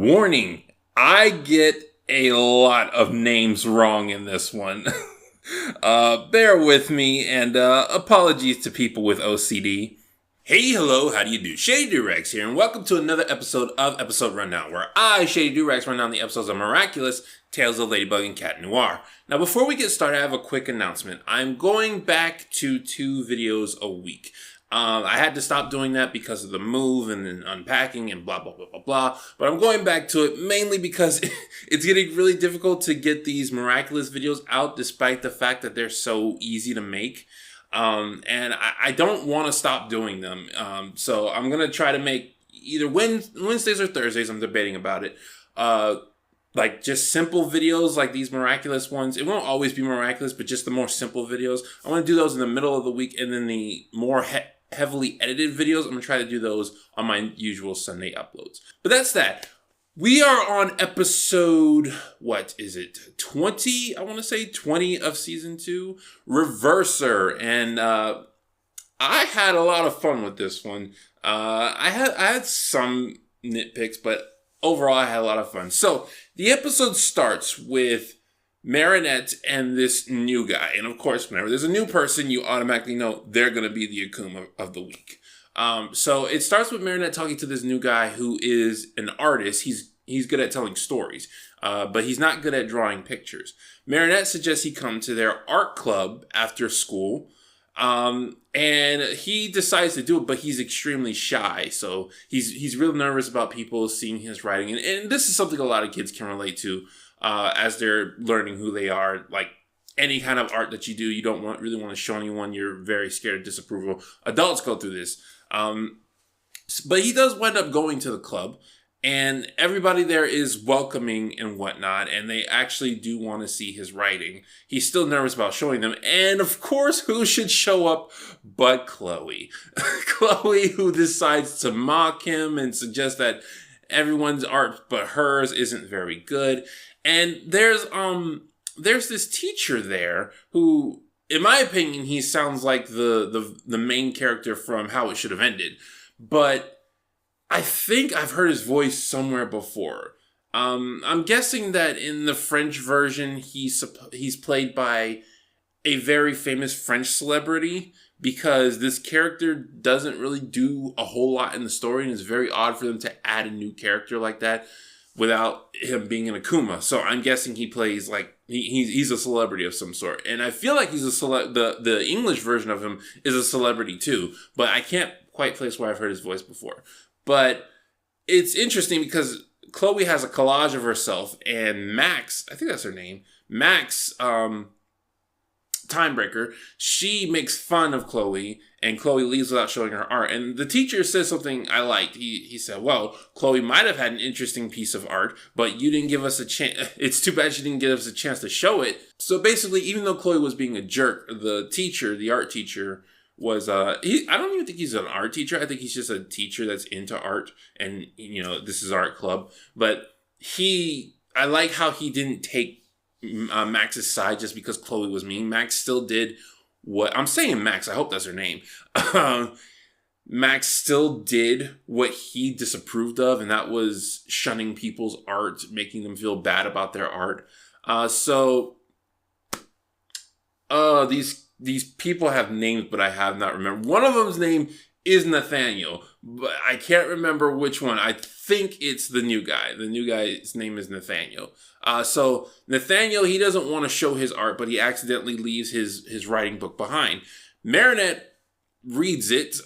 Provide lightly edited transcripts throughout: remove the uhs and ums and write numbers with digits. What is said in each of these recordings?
Warning, I get a lot of names wrong in this one. Bear with me, and apologies to people with OCD. Hey, hello, how do you do? Shady Doorags here, and welcome to another episode of Episode Rundown, where I, Shady Doorags, run down the episodes of Miraculous, Tales of Ladybug and Cat Noir. Now, before we get started, I have a quick announcement. I'm going back to 2 videos a week. I had to stop doing that because of the move and then unpacking and blah, blah, blah, blah, blah. But I'm going back to it mainly because it's getting really difficult to get these Miraculous videos out despite the fact that they're so easy to make. And I don't want to stop doing them. So I'm going to try to make either Wednesdays or Thursdays. I'm debating about it. Like just simple videos like these Miraculous ones. It won't always be Miraculous, but just the more simple videos. I want to do those in the middle of the week, and then the more heavily edited videos, I'm going to try to do those on my usual Sunday uploads. But that's that. We are on episode, what is it, 20? I want to say 20 of season 2, Reverser. And I had a lot of fun with this one. I had some nitpicks, but overall I had a lot of fun. So the episode starts with Marinette and this new guy. And of course, whenever there's a new person, you automatically know they're going to be the Akuma of the week. So it starts with Marinette talking to this new guy who is an artist. He's good at telling stories, but he's not good at drawing pictures. Marinette suggests he come to their art club after school. And he decides to do it, but he's extremely shy. So he's real nervous about people seeing his writing. And this is something a lot of kids can relate to, as they're learning who they are. Like any kind of art that you do, you don't really want to show anyone. You're very scared of disapproval. Adults go through this. But he does wind up going to the club, and everybody there is welcoming and whatnot, and they actually do want to see his writing. He's still nervous about showing them, and of course, who should show up but Chloe? Chloe, who decides to mock him and suggest that everyone's art but hers isn't very good. And there's this teacher there who, in my opinion, he sounds like the main character from How It Should Have Ended. But I think I've heard his voice somewhere before. I'm guessing that in the French version, he's played by a very famous French celebrity, because this character doesn't really do a whole lot in the story, and it's very odd for them to add a new character like that without him being an Akuma. So I'm guessing he plays like he's a celebrity of some sort, and I feel like he's the English version of him is a celebrity too, but I can't quite place where I've heard his voice before. But it's interesting because Chloe has a collage of herself, and Max, I think that's her name, Max, Timebreaker, she makes fun of Chloe, and Chloe leaves without showing her art. And the teacher says something I liked. He said, well, Chloe might have had an interesting piece of art, but you didn't give us a chance. It's too bad she didn't give us a chance to show it. So basically, even though Chloe was being a jerk, the art teacher, was I don't even think he's an art teacher. I think he's just a teacher that's into art, and this is art club. But I like how he didn't take Max's side just because Chloe was mean. Max still did what I'm saying. Max, I hope that's her name. Max still did what he disapproved of, and that was shunning people's art, making them feel bad about their art. These people have names, but I have not remembered. One of them's name is Nathaniel, but I can't remember which one. I think it's the new guy. The new guy's name is Nathaniel. So Nathaniel, he doesn't want to show his art, but he accidentally leaves his writing book behind. Marinette reads it,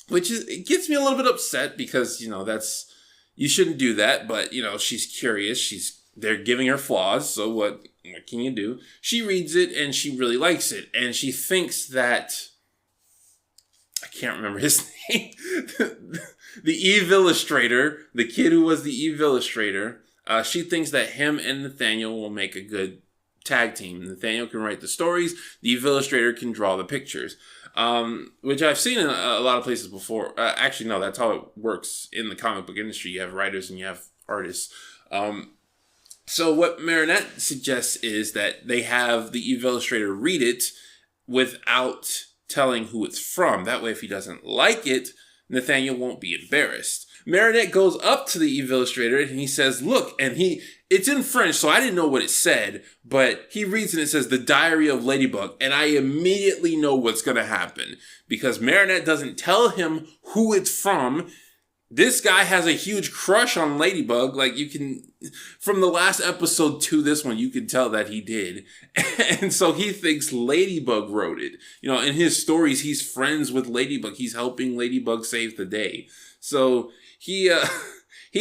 it gets me a little bit upset because, you shouldn't do that, but, she's curious. They're giving her flaws, so what can you do? She reads it, and she really likes it, and she thinks that, I can't remember his name, the Eve Illustrator, the kid who was the Eve Illustrator, she thinks that him and Nathaniel will make a good tag team. Nathaniel can write the stories, the Eve Illustrator can draw the pictures, which I've seen in a lot of places before. Actually, no, that's how it works in the comic book industry. You have writers and you have artists. So what Marinette suggests is that they have the Eve Illustrator read it without telling who it's from. That way, if he doesn't like it, Nathaniel won't be embarrassed. Marinette goes up to the Evillustrator and he says, look, and it's in French, so I didn't know what it said, but he reads and it says, the Diary of Ladybug, and I immediately know what's going to happen, because Marinette doesn't tell him who it's from. This guy has a huge crush on Ladybug, like you can, from the last episode to this one, you can tell that he did, and so he thinks Ladybug wrote it. You know, in his stories, he's friends with Ladybug, he's helping Ladybug save the day, so he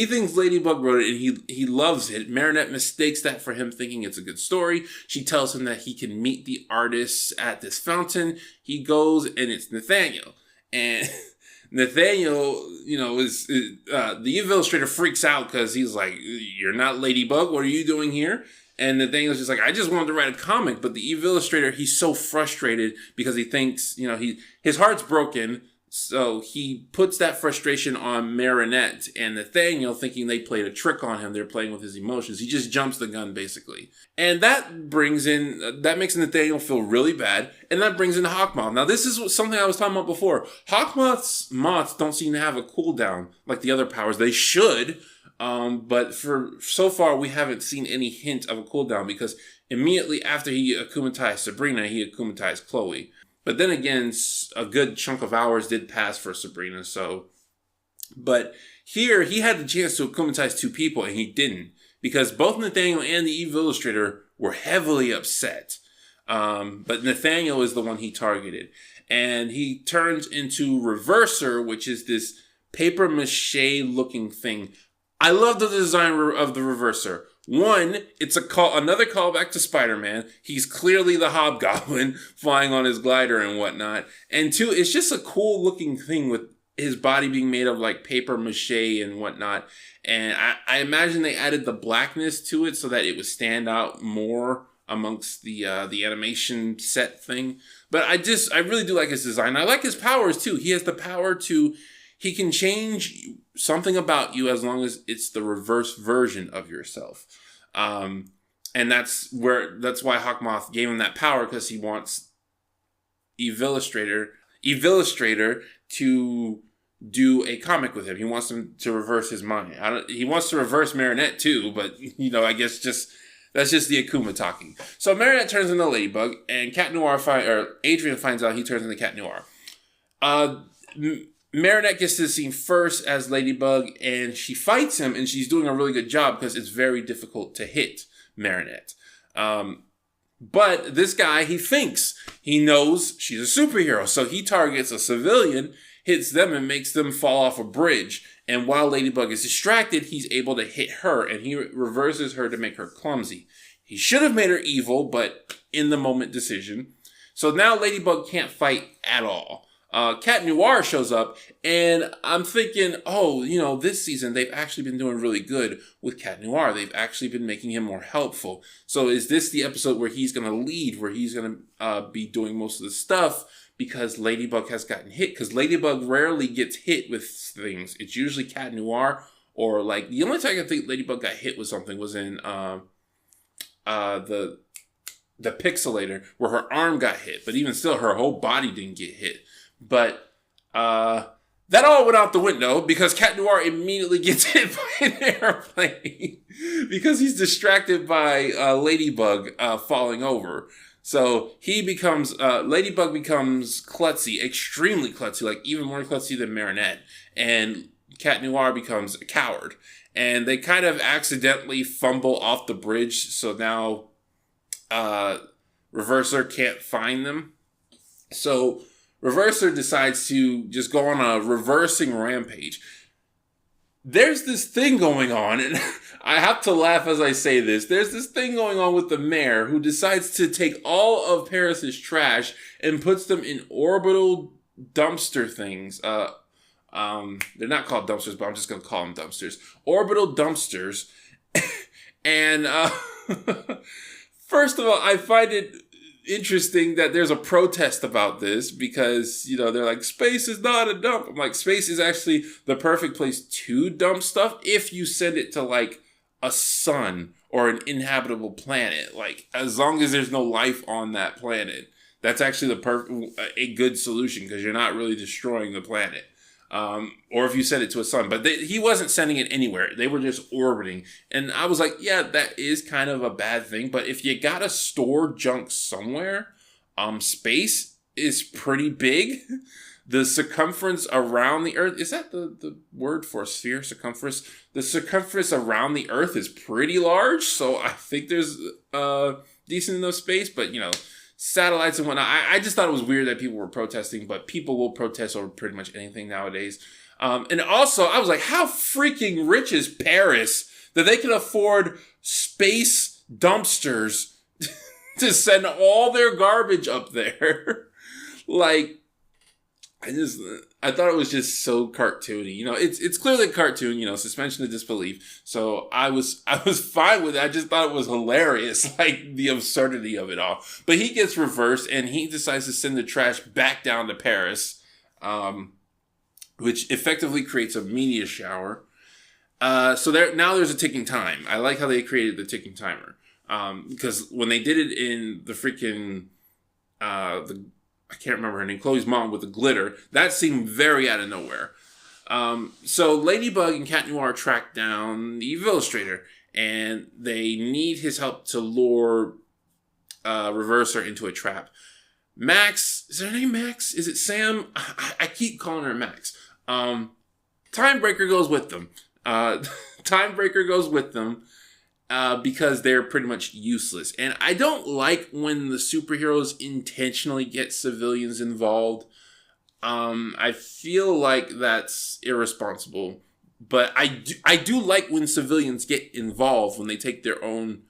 thinks Ladybug wrote it, and he loves it. Marinette mistakes that for him thinking it's a good story. She tells him that he can meet the artists at this fountain. He goes, and it's Nathaniel. And Nathaniel, you know, the Evillustrator freaks out because he's like, you're not Ladybug. What are you doing here? And Nathaniel's just like, I just wanted to write a comic. But the Evillustrator, he's so frustrated because he thinks, you know, his heart's broken. So he puts that frustration on Marinette, and Nathaniel, thinking they played a trick on him, they're playing with his emotions. He just jumps the gun, basically. And that makes Nathaniel feel really bad, and that brings in Hawkmoth. Now, this is something I was talking about before. Hawkmoth's moths don't seem to have a cooldown like the other powers. They should, but for so far, we haven't seen any hint of a cooldown, because immediately after he akumatized Sabrina, he akumatized Chloe. But then again, a good chunk of hours did pass for Sabrina, so... But here, he had the chance to akumatize two people, and he didn't. Because both Nathaniel and the Evillustrator were heavily upset. But Nathaniel is the one he targeted. And he turns into Reverser, which is this paper-mache-looking thing. I love the design of the Reverser. One, it's another callback to Spider-Man. He's clearly the Hobgoblin flying on his glider and whatnot. And two, it's just a cool looking thing with his body being made of like paper mache and whatnot. And I imagine they added the blackness to it so that it would stand out more amongst the animation set thing. But I really do like his design. I like his powers too. He has the power he can change something about you as long as it's the reverse version of yourself. And that's why Hawkmoth gave him that power, because he wants Evillustrator to do a comic with him. He wants him to reverse his mind. He wants to reverse Marinette too, but you know, I guess that's just the Akuma talking. So Marinette turns into Ladybug, and Adrian finds out he turns into Cat Noir. Marinette gets to the scene first as Ladybug, and she fights him, and she's doing a really good job because it's very difficult to hit Marinette. But this guy, he knows she's a superhero, so he targets a civilian, hits them, and makes them fall off a bridge. And while Ladybug is distracted, he's able to hit her, and he reverses her to make her clumsy. He should have made her evil, but in the moment decision. So now Ladybug can't fight at all. Cat Noir shows up, and I'm thinking, this season they've actually been doing really good with Cat Noir. They've actually been making him more helpful. So is this the episode where he's going to lead, where he's going to be doing most of the stuff because Ladybug has gotten hit? Because Ladybug rarely gets hit with things. It's usually Cat Noir, or like the only time I think Ladybug got hit with something was in the Pixelator, where her arm got hit. But even still, her whole body didn't get hit. But that all went out the window because Cat Noir immediately gets hit by an airplane because he's distracted by Ladybug falling over. So Ladybug becomes klutzy, extremely klutzy, like even more klutzy than Marinette. And Cat Noir becomes a coward. And they kind of accidentally fumble off the bridge, so now Reverser can't find them. So Reverser decides to just go on a reversing rampage. There's this thing going on, and I have to laugh as I say this. There's this thing going on with the mayor who decides to take all of Paris's trash and puts them in orbital dumpster things. They're not called dumpsters, but I'm just going to call them dumpsters. Orbital dumpsters. And first of all, I find it interesting that there's a protest about this because, they're like, space is not a dump. I'm like, space is actually the perfect place to dump stuff if you send it to like a sun or an inhabitable planet. Like, as long as there's no life on that planet, that's actually a good solution because you're not really destroying the planet. or if you send it to a sun. But he wasn't sending it anywhere. They were just orbiting. And I was like, yeah, that is kind of a bad thing. But if you gotta store junk somewhere, space is pretty big. The circumference around the Earth, is that the word for a sphere, circumference? The circumference around the Earth is pretty large, so I think there's decent enough space, but, satellites and whatnot. I just thought it was weird that people were protesting, but people will protest over pretty much anything nowadays. And also, I was like, how freaking rich is Paris that they can afford space dumpsters to send all their garbage up there? Like, I thought it was just so cartoony. It's clearly a cartoon, suspension of disbelief. So I was fine with it. I just thought it was hilarious, like the absurdity of it all. But he gets reversed and he decides to send the trash back down to Paris, which effectively creates a meteor shower. So now there's a ticking time. I like how they created the ticking timer. Because when they did it in the freaking, I can't remember her name, Chloe's mom with the glitter, that seemed very out of nowhere. So Ladybug and Cat Noir track down the Illustrator, and they need his help to lure Reverser into a trap. Max, is her name Max? Is it Sam? I keep calling her Max. Timebreaker goes with them. Timebreaker goes with them. Because they're pretty much useless. And I don't like when the superheroes intentionally get civilians involved. I feel like that's irresponsible. But I do like when civilians get involved, when they take their own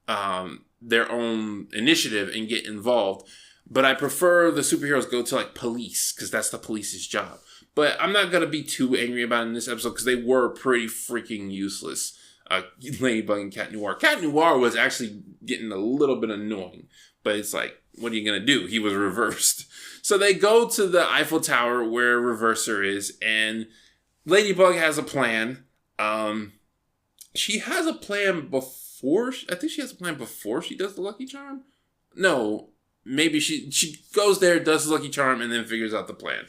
initiative and get involved. But I prefer the superheroes go to, like, police, because that's the police's job. But I'm not going to be too angry about it in this episode, because they were pretty freaking useless. Ladybug and Cat Noir. Cat Noir was actually getting a little bit annoying, but it's like, what are you going to do? He was reversed. So they go to the Eiffel Tower where Reverser is, and Ladybug has a plan. She has a plan before, I think she has a plan before she does the Lucky Charm? No, maybe she goes there, does the Lucky Charm, and then figures out the plan.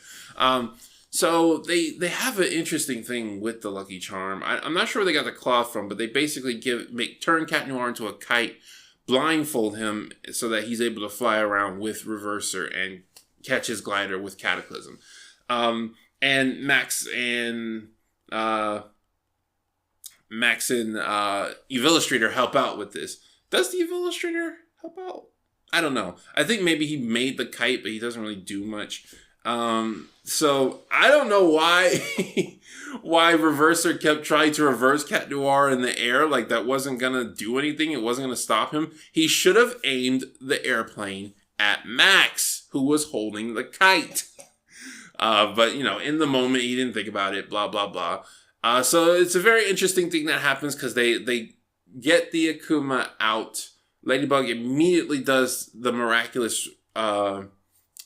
So they have an interesting thing with the Lucky Charm. I'm not sure where they got the cloth from, but they basically turn Cat Noir into a kite, blindfold him so that he's able to fly around with Reverser and catch his glider with Cataclysm. And Max and Illustrator help out with this. Does the Illustrator help out? I don't know. I think maybe he made the kite, but he doesn't really do much. So I don't know why Reverser kept trying to reverse Cat Noir in the air. Like, that wasn't gonna do anything. It wasn't gonna stop him. He should have aimed the airplane at Max, who was holding the kite. But in the moment, he didn't think about it, blah, blah, blah. So it's a very interesting thing that happens because they get the Akuma out. Ladybug immediately does the miraculous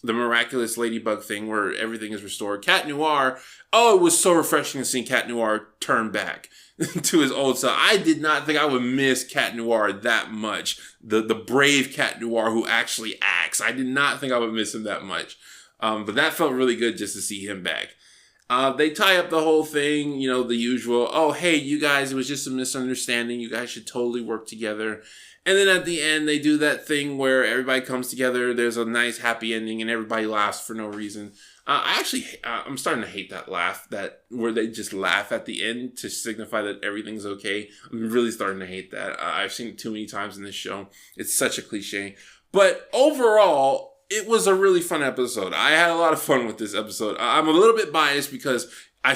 Ladybug thing where everything is restored. Cat Noir, it was so refreshing to see Cat Noir turn back to his old self. I did not think I would miss Cat Noir that much. The brave Cat Noir who actually acts. I did not think I would miss him that much. But that felt really good just to see him back. They tie up the whole thing, the usual, oh, hey, you guys, it was just a misunderstanding. You guys should totally work together. And then at the end, they do that thing where everybody comes together. There's a nice happy ending, and everybody laughs for no reason. I'm starting to hate that laugh, where they just laugh at the end to signify that everything's okay. I'm really starting to hate that. I've seen it too many times in this show. It's such a cliche. But overall, it was a really fun episode. I had a lot of fun with this episode. I'm a little bit biased because I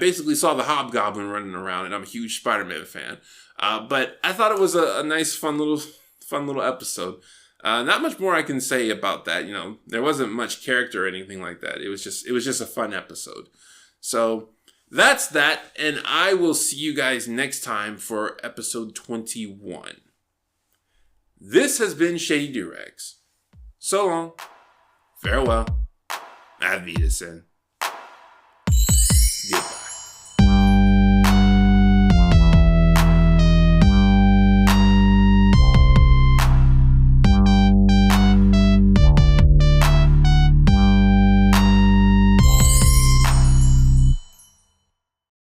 basically saw the Hobgoblin running around, and I'm a huge Spider-Man fan. But I thought it was a nice, fun little episode. Not much more I can say about that. There wasn't much character or anything like that. It was just a fun episode. So that's that, and I will see you guys next time for episode 21. This has been Shady Doorags. So long, farewell, Auf Wiedersehen.